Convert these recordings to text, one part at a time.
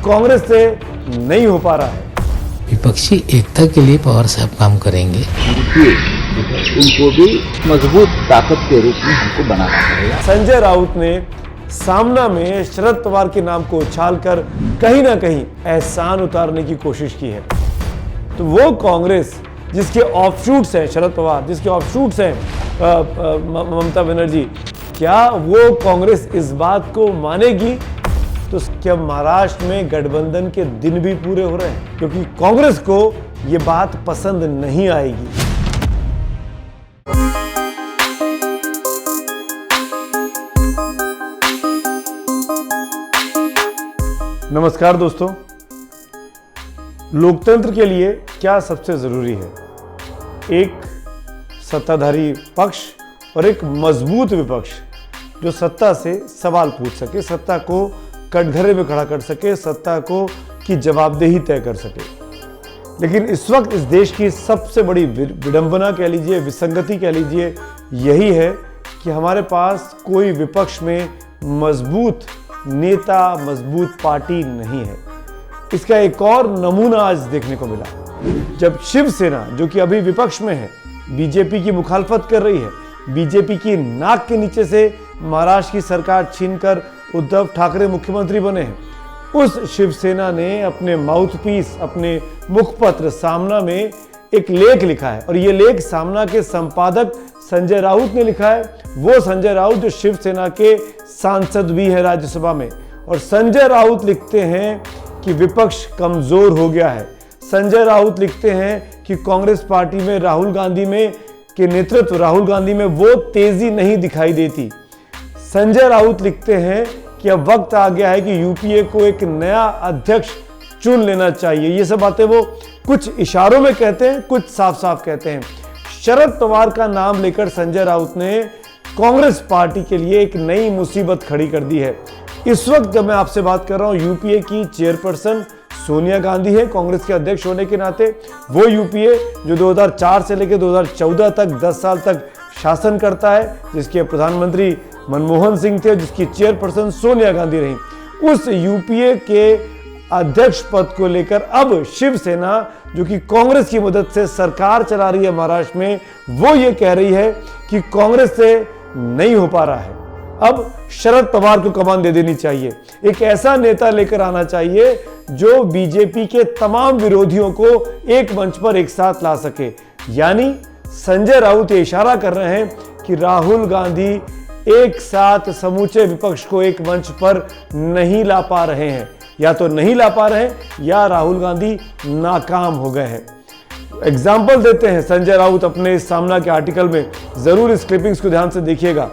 कांग्रेस से नहीं हो पा रहा है। विपक्षी एकता के लिए पवार साहब काम करेंगे। उनको भी मजबूत ताकत के रूप में हमको बनाना पड़ेगा। संजय राउत ने सामना में शरद पवार के नाम को उछालकर कहीं ना कहीं एहसान उतारने की कोशिश की है। तो वो कांग्रेस जिसके ऑफशूट्स हैं शरद पवार, जिसके ऑफशूट्स हैं ममता बनर्जी, क्या वो कांग्रेस इस बात को मानेगी? तो क्या महाराष्ट्र में गठबंधन के दिन भी पूरे हो रहे हैं? क्योंकि कांग्रेस को ये बात पसंद नहीं आएगी। नमस्कार दोस्तों, लोकतंत्र के लिए क्या सबसे जरूरी है? एक सत्ताधारी पक्ष और एक मजबूत विपक्ष जो सत्ता से सवाल पूछ सके, सत्ता को कटघरे में खड़ा कर सके, सत्ता को की जवाबदेही तय कर सके। लेकिन इस वक्त इस देश की सबसे बड़ी विडंबना कह लीजिए, विसंगति कह लीजिए, यही है कि हमारे पास कोई विपक्ष में मजबूत नेता, मजबूत पार्टी नहीं है। इसका एक और नमूना आज देखने को मिला जब शिवसेना, जो कि अभी विपक्ष में है, बीजेपी की मुखालफत कर रही है, बीजेपी की नाक के नीचे से महाराष्ट्र की सरकार छीनकर उद्धव ठाकरे मुख्यमंत्री बने हैं, उस शिवसेना ने अपने माउथपीस, अपने मुखपत्र सामना में एक लेख लिखा है। और ये लेख सामना के संपादक संजय राउत ने लिखा है। वो संजय राउत जो शिवसेना के सांसद भी है राज्यसभा में। और संजय राउत लिखते हैं कि विपक्ष कमजोर हो गया है। संजय राउत लिखते हैं कि कांग्रेस पार्टी में राहुल गांधी में वो तेजी नहीं दिखाई देती। संजय राउत लिखते हैं कि अब वक्त आ गया है कि यूपीए को एक नया अध्यक्ष चुन लेना चाहिए। ये सब बातें वो कुछ इशारों में कहते हैं, कुछ साफ साफ कहते हैं। शरद पवार का नाम लेकर संजय राउत ने कांग्रेस पार्टी के लिए एक नई मुसीबत खड़ी कर दी है। इस वक्त जब मैं आपसे बात कर रहा हूं, यूपीए की चेयरपर्सन सोनिया गांधी है कांग्रेस के अध्यक्ष होने के नाते। वो यूपीए जो 2004 से लेकर 2014 तक 10 साल तक शासन करता है, जिसके प्रधानमंत्री मनमोहन सिंह थे, जिसकी चेयरपर्सन सोनिया गांधी रही, उस यूपीए के अध्यक्ष पद को लेकर अब शिवसेना, जो कि कांग्रेस की मदद से सरकार चला रही है महाराष्ट्र में, वो ये कह रही है कि कांग्रेस से नहीं हो पा रहा है। अब शरद पवार को कमान दे देनी चाहिए। एक ऐसा नेता लेकर आना चाहिए जो बीजेपी के तमाम विरोधियों को एक मंच पर एक साथ ला सके। यानी संजय राउत ये इशारा कर रहे हैं कि राहुल गांधी एक साथ समूचे विपक्ष को एक मंच पर नहीं ला पा रहे हैं, या तो नहीं ला पा रहे हैं या राहुल गांधी नाकाम हो गए हैं। एग्जाम्पल देते हैं संजय राउत अपने इस सामना के आर्टिकल में। जरूर इस क्लिपिंग्स को ध्यान से देखिएगा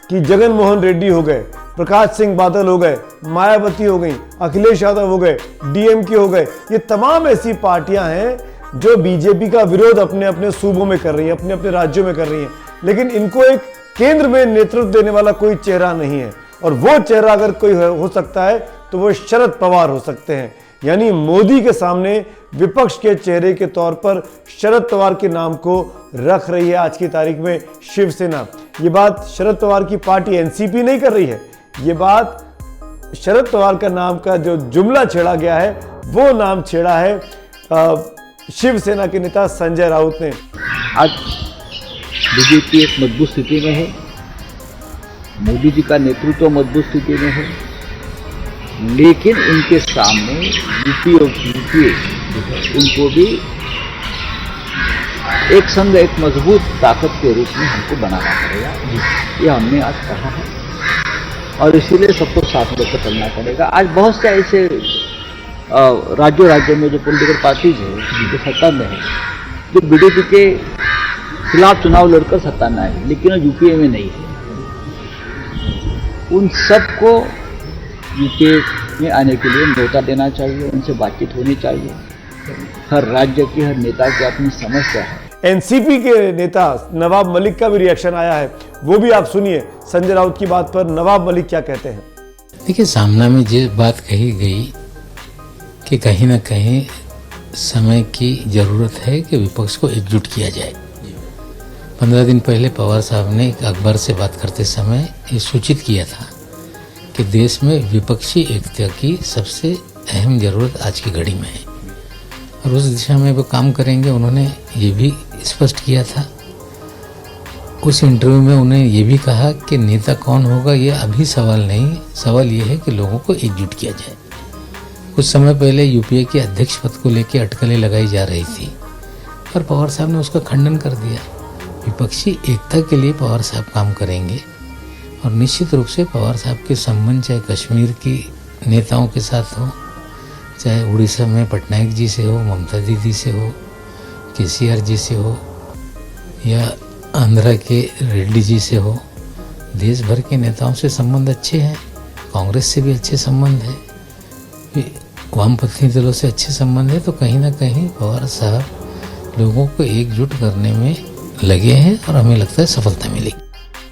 कि जगन मोहन रेड्डी हो गए, प्रकाश सिंह बादल हो गए, मायावती हो गई, अखिलेश यादव हो गए, डीएमके हो गए। ये तमाम ऐसी पार्टियां हैं जो बीजेपी का विरोध अपने अपने सूबों में कर रही हैं, अपने अपने राज्यों में कर रही हैं, लेकिन इनको एक केंद्र में नेतृत्व देने वाला कोई चेहरा नहीं है। और वो चेहरा अगर कोई हो सकता है तो वो शरद पवार हो सकते हैं। यानी मोदी के सामने विपक्ष के चेहरे के तौर पर शरद पवार के नाम को रख रही है आज की तारीख में शिवसेना। ये बात शरद पवार की पार्टी एनसीपी नहीं कर रही है, ये बात शरद पवार का नाम का जो जुमला छेड़ा गया है वो नाम छेड़ा है शिवसेना के नेता संजय राउत ने। आज बीजेपी एक मजबूत स्थिति में है, मोदी जी का नेतृत्व मजबूत स्थिति में है, लेकिन उनके सामने यूपीए उनको भी एक संग एक मजबूत ताकत के रूप में हमको बनाना पड़ेगा। ये हमने आज कहा है और इसीलिए सबको साथ लेकर चलना पड़ेगा। आज बहुत से ऐसे राज्यों में जो पॉलिटिकल पार्टीज है जो सत्ता में है, जो बीजेपी के खिलाफ चुनाव लड़कर सत्ता में आए, लेकिन यूपीए में नहीं है। उन सबको यूपीए में आने के लिए न्योता देना चाहिए, उनसे बातचीत होनी चाहिए। हर राज्य की, हर नेता की अपनी समस्या है। एनसीपी के नेता नवाब मलिक का भी रिएक्शन आया है, वो भी आप सुनिए। संजय राउत की बात पर नवाब मलिक क्या कहते हैं। देखिए, सामना में जो बात कही गई कि कहीं ना कहीं समय की जरूरत है कि विपक्ष को एकजुट किया जाए। 15 दिन पहले पवार साहब ने एक अखबार से बात करते समय ये सूचित किया था कि देश में विपक्षी एकता की सबसे अहम ज़रूरत आज की घड़ी में है और उस दिशा में वो काम करेंगे। उन्होंने ये भी स्पष्ट किया था उस इंटरव्यू में, उन्हें ये भी कहा कि नेता कौन होगा ये अभी सवाल नहीं, सवाल ये है कि लोगों को एकजुट किया जाए। कुछ समय पहले यूपीए के अध्यक्ष पद को लेकर अटकलें लगाई जा रही थी, पर पवार साहब ने उसका खंडन कर दिया। विपक्षी एकता के लिए पवार साहब काम करेंगे और निश्चित रूप से पवार साहब के संबंध चाहे कश्मीर की नेताओं के साथ हो, चाहे उड़ीसा में पटनायक जी से हो, ममता दीदी से हो, केसीआर जी से हो, या आंध्रा के रेड्डी जी से हो, देश भर के नेताओं से संबंध अच्छे हैं। कांग्रेस से भी अच्छे संबंध है, वामपंथी दलों से अच्छे संबंध है। तो कहीं ना कहीं पवार साहब लोगों को एकजुट करने में लगे हैं और हमें लगता है सफलता मिलेगी।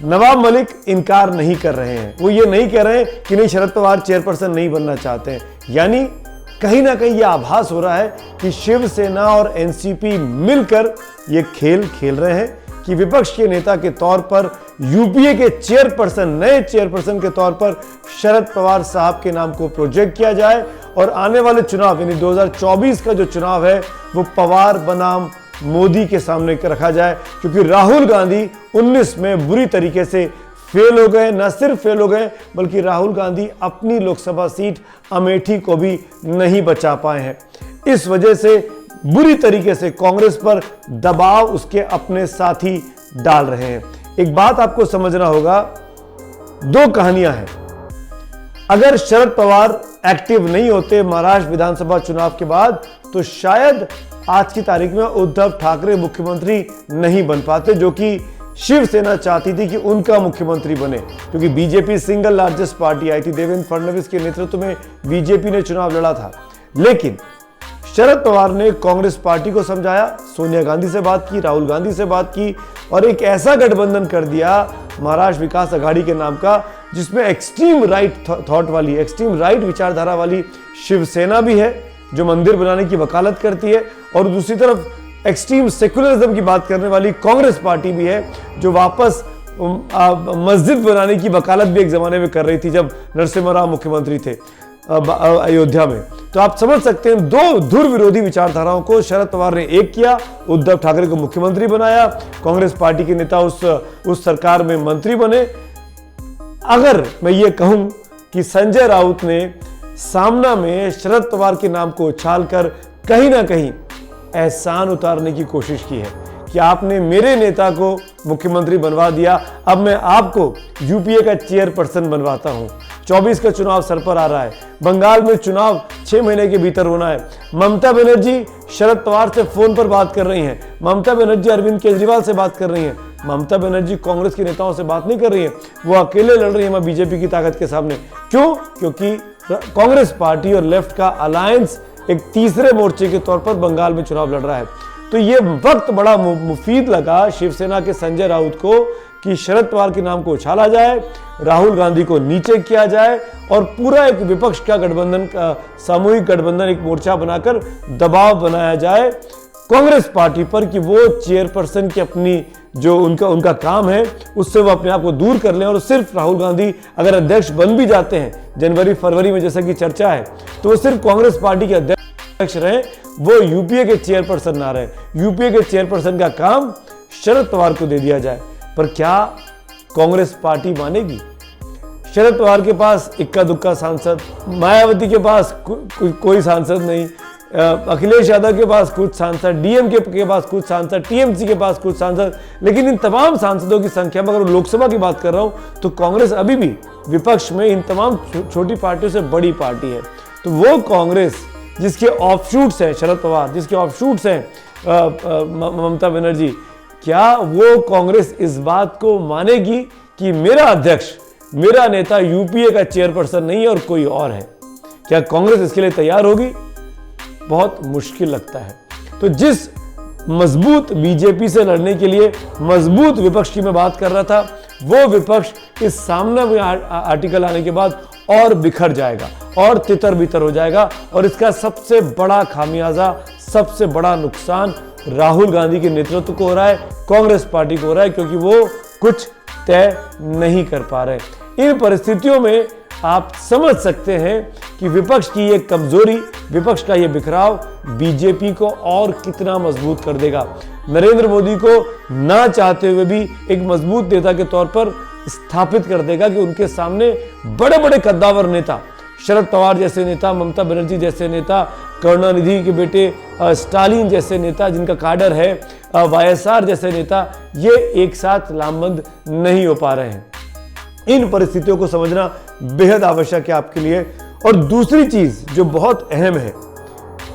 नवाब मलिक इनकार नहीं कर रहे हैं, वो ये नहीं कह रहे हैं कि नहीं शरद पवार चेयरपर्सन नहीं बनना चाहते हैं। यानी कहीं ना कहीं यह आभास हो रहा है कि शिवसेना और एनसीपी मिलकर ये खेल खेल रहे हैं कि विपक्ष के नेता के तौर पर यूपीए के चेयरपर्सन, नए चेयरपर्सन के तौर पर शरद पवार साहब के नाम को प्रोजेक्ट किया जाए और आने वाले चुनाव यानी 2024 का जो चुनाव है वो पवार बनाम मोदी के सामने रखा जाए, क्योंकि राहुल गांधी 19 में बुरी तरीके से फेल हो गए। न सिर्फ फेल हो गए बल्कि राहुल गांधी अपनी लोकसभा सीट अमेठी को भी नहीं बचा पाए हैं। इस वजह से बुरी तरीके से कांग्रेस पर दबाव उसके अपने साथी डाल रहे हैं। एक बात आपको समझना होगा, दो कहानियां हैं। अगर शरद पवार एक्टिव नहीं होते महाराष्ट्र विधानसभा चुनाव के बाद तो शायद आज की तारीख में उद्धव ठाकरे मुख्यमंत्री नहीं बन पाते, जो कि शिवसेना चाहती थी कि उनका मुख्यमंत्री बने, क्योंकि बीजेपी सिंगल लार्जेस्ट पार्टी आई थी। देवेंद्र फडणवीस के नेतृत्व में बीजेपी ने चुनाव लड़ा था, लेकिन शरद पवार ने कांग्रेस पार्टी को समझाया, सोनिया गांधी से बात की, राहुल गांधी से बात की और एक ऐसा गठबंधन कर दिया महाराष्ट्र विकास अघाड़ी के नाम का, जिसमें एक्सट्रीम राइट थॉट वाली, एक्सट्रीम राइट विचारधारा वाली शिवसेना भी है जो मंदिर बनाने की वकालत करती है, और दूसरी तरफ एक्सट्रीम सेकुलरिज्म की बात करने वाली कांग्रेस पार्टी भी है जो वापस मस्जिद बनाने की वकालत भी एक जमाने में कर रही थी जब नरसिम्हा राव मुख्यमंत्री थे अयोध्या में। तो आप समझ सकते हैं दो धुर विरोधी विचारधाराओं को शरद पवार ने एक किया, उद्धव ठाकरे को मुख्यमंत्री बनाया, कांग्रेस पार्टी के नेता उस सरकार में मंत्री बने। अगर मैं ये कहूं कि संजय राउत ने सामना में शरद पवार के नाम को उछालकर कहीं ना कहीं एहसान उतारने की कोशिश की है कि आपने मेरे नेता को मुख्यमंत्री बनवा दिया, अब मैं आपको यूपीए का चेयरपर्सन बनवाता हूं। 24 का चुनाव सर पर आ रहा है, बंगाल में चुनाव 6 महीने के भीतर होना है। ममता बनर्जी शरद पवार से फोन पर बात कर रही हैं, ममता बनर्जी अरविंद केजरीवाल से बात कर रही हैं, ममता बनर्जी कांग्रेस के नेताओं से बात नहीं कर रही है, वो अकेले लड़ रही है बीजेपी की ताकत के सामने। क्यों? क्योंकि कांग्रेस पार्टी और लेफ्ट का अलायंस एक तीसरे मोर्चे के तौर पर बंगाल में चुनाव लड़ रहा है। तो ये वक्त बड़ा मुफीद लगा शिवसेना के संजय राउत को कि शरद पवार के नाम को उछाला जाए, राहुल गांधी को नीचे किया जाए और पूरा एक विपक्ष का गठबंधन, सामूहिक गठबंधन, एक मोर्चा बनाकर दबाव बनाया जाए कांग्रेस पार्टी पर कि वो चेयरपर्सन की अपनी जो उनका काम है उससे वो अपने आप को दूर कर लें और सिर्फ राहुल गांधी अगर अध्यक्ष बन भी जाते हैं जनवरी फरवरी में जैसा कि चर्चा है तो वो सिर्फ कांग्रेस पार्टी के अध्यक्ष रहें, वो यूपीए के चेयरपर्सन ना रहे। यूपीए के चेयरपर्सन का काम शरद पवार को दे दिया जाए। पर क्या कांग्रेस पार्टी मानेगी? शरद पवार के पास इक्का दुक्का सांसद, मायावती के पास कोई सांसद नहीं, अखिलेश यादव के पास कुछ सांसद, डीएमके के पास कुछ सांसद, टीएमसी के पास कुछ सांसद, लेकिन इन तमाम सांसदों की संख्या में अगर लोकसभा की बात कर रहा हूं तो कांग्रेस अभी भी विपक्ष में इन तमाम छोटी पार्टियों से बड़ी पार्टी है। तो वो कांग्रेस जिसके ऑफशूट्स हैं शरद पवार, जिसके ऑफशूट्स हैं ममता बनर्जी, क्या वो कांग्रेस इस बात को मानेगी कि मेरा अध्यक्ष, मेरा नेता यूपीए का चेयरपर्सन नहीं है और कोई और है? क्या कांग्रेस इसके लिए तैयार होगी? बहुत मुश्किल लगता है। तो जिस मजबूत बीजेपी से लड़ने के लिए मजबूत विपक्ष की मैं बात कर रहा था, वो विपक्ष इस सामना में आर्टिकल आने के बाद और बिखर जाएगा और तितर बितर हो जाएगा और इसका सबसे बड़ा खामियाजा, सबसे बड़ा नुकसान राहुल गांधी के नेतृत्व को हो रहा है, कांग्रेस पार्टी को हो रहा है, क्योंकि वो कुछ तय नहीं कर पा रहे। इन परिस्थितियों में आप समझ सकते हैं कि विपक्ष की ये कमजोरी, विपक्ष का ये बिखराव बीजेपी को और कितना मजबूत कर देगा। नरेंद्र मोदी को ना चाहते हुए भी एक मजबूत नेता के तौर पर स्थापित कर देगा कि उनके सामने बड़े बड़े कद्दावर नेता, शरद पवार जैसे नेता, ममता बनर्जी जैसे नेता, करुणानिधि के बेटे स्टालिन जैसे नेता जिनका काडर है, वाईएसआर जैसे नेता, ये एक साथ लामबंद नहीं हो पा रहे हैं। इन परिस्थितियों को समझना बेहद आवश्यक है आपके लिए। और दूसरी चीज जो बहुत अहम है,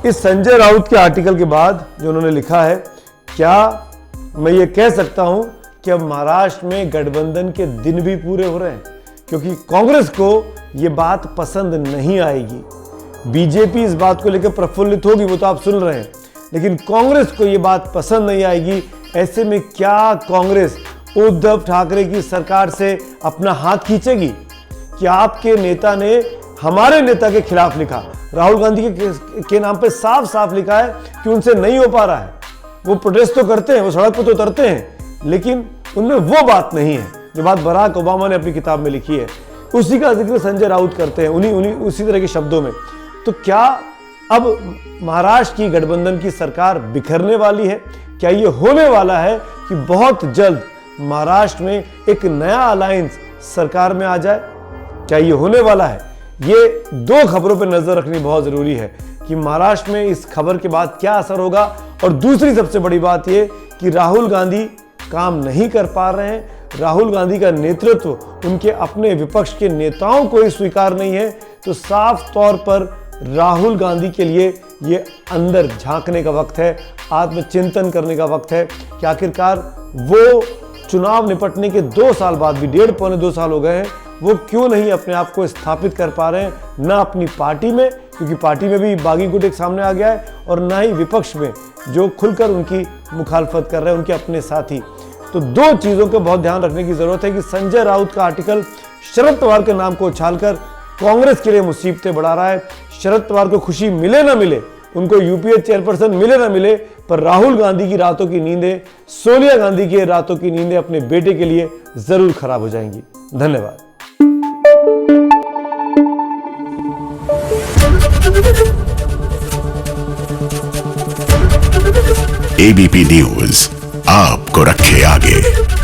इस संजय राउत के आर्टिकल के बाद जो उन्होंने लिखा है, क्या मैं ये कह सकता हूं कि अब महाराष्ट्र में गठबंधन के दिन भी पूरे हो रहे हैं? क्योंकि कांग्रेस को ये बात पसंद नहीं आएगी। बीजेपी इस बात को लेकर प्रफुल्लित होगी, वो तो आप सुन रहे हैं, लेकिन कांग्रेस को ये बात पसंद नहीं आएगी। ऐसे में क्या कांग्रेस उद्धव ठाकरे की सरकार से अपना हाथ खींचेगी कि आपके नेता ने हमारे नेता के खिलाफ लिखा, राहुल गांधी के नाम पे साफ साफ लिखा है कि उनसे नहीं हो पा रहा है। वो प्रोटेस्ट तो करते हैं, वो सड़क पर तो उतरते हैं, लेकिन उनमें वो बात नहीं है जो बात बराक ओबामा ने अपनी किताब में लिखी है। उसी का जिक्र संजय राउत करते हैं उसी तरह के शब्दों में। तो क्या अब महाराष्ट्र की गठबंधन की सरकार बिखरने वाली है? क्या ये होने वाला है कि बहुत जल्द महाराष्ट्र में एक नया अलायंस सरकार में आ जाए? क्या ये होने वाला है? ये दो खबरों पर नजर रखनी बहुत जरूरी है कि महाराष्ट्र में इस खबर के बाद क्या असर होगा। और दूसरी सबसे बड़ी बात यह कि राहुल गांधी काम नहीं कर पा रहे हैं। राहुल गांधी का नेतृत्व उनके अपने विपक्ष के नेताओं को ही स्वीकार नहीं है। तो साफ तौर पर राहुल गांधी के लिए ये अंदर झांकने का वक्त है, आत्मचिंतन करने का वक्त है कि आखिरकार वो चुनाव निपटने के 2 साल बाद भी, 1.5 पौने 2 साल हो गए हैं, वो क्यों नहीं अपने आप को स्थापित कर पा रहे हैं, ना अपनी पार्टी में, क्योंकि पार्टी में भी बागी गुट एक सामने आ गया है, और ना ही विपक्ष में जो खुलकर उनकी मुखालफत कर रहे हैं उनके अपने साथी। तो दो चीजों का बहुत ध्यान रखने की जरूरत है कि संजय राउत का आर्टिकल शरद पवार के नाम को उछालकर कांग्रेस के लिए मुसीबतें बढ़ा रहा है। शरद पवार को खुशी मिले ना मिले, उनको यूपीए चेयरपर्सन मिले ना मिले, पर राहुल गांधी की रातों की नींदें, सोनिया गांधी की रातों की नींदें अपने बेटे के लिए जरूर खराब हो जाएंगी। धन्यवाद। एबीपी न्यूज आपको रखे आगे।